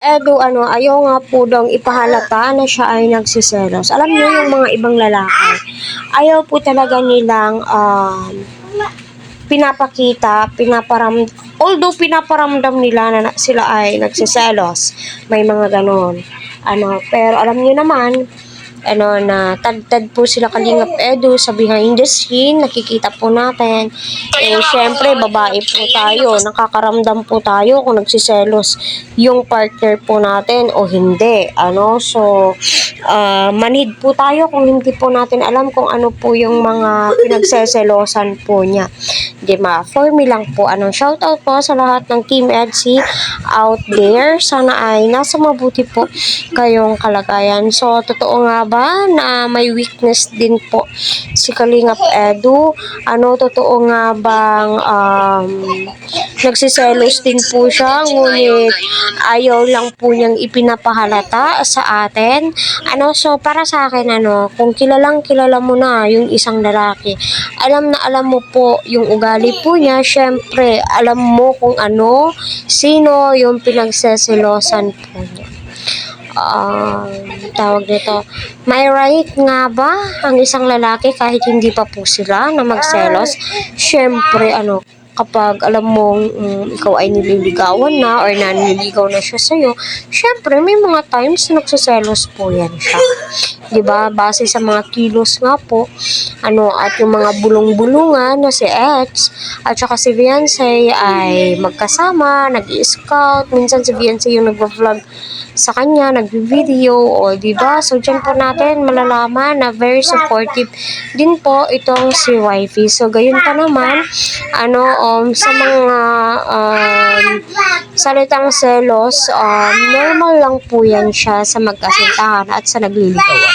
Edo, ayaw nga po daw ipahalata na siya ay nagsiselos. Alam niyo yung mga ibang lalaki, ayaw po talaga nilang pinapakita, although pinaparamdam nila na sila ay nagsiselos. May mga ganon. Pero alam niyo naman, na tagtad po sila Kalingap Edu sa behind the scene, nakikita po natin. Syempre, babae po tayo, nakakaramdam po tayo kung nagsiselos yung partner po natin o hindi. Manid po tayo kung hindi po natin alam kung ano po yung mga pinagseselosan po niya. Diba? For me lang po, shoutout po sa lahat ng Team EDSI out there. Sana ay nasa mabuti po kayong kalagayan. So, totoo nga ba na may weakness din po si Kalingap Edu? Totoo nga bang nagsiselos din po siya, ngunit ayaw lang po niyang ipinapahalata sa atin? So para sa akin, kung kilalang kilala mo na yung isang lalaki, alam na alam mo po yung ugali po niya, syempre alam mo kung sino yung pinagseselosan po niya. Tawag nito, may right nga ba ang isang lalaki kahit hindi pa po sila na magselos? Syempre, kapag alam mong ikaw ay nililigawan na or naniligaw na siya sa'yo, syempre may mga times na nagsiselos po yan siya. Diba? Base sa mga kilos nga po, at yung mga bulong-bulungan na si X at saka si Fiancé ay magkasama, nag-i-scout, minsan si Fiancé yung nagva-vlog sa kanya, nag-video, o diba? So, dyan po natin malalaman na very supportive din po itong si Wifey. So, gayon pa naman, sa mga salitang selos, normal lang po yan siya sa magkasintahan at sa nagliligawan.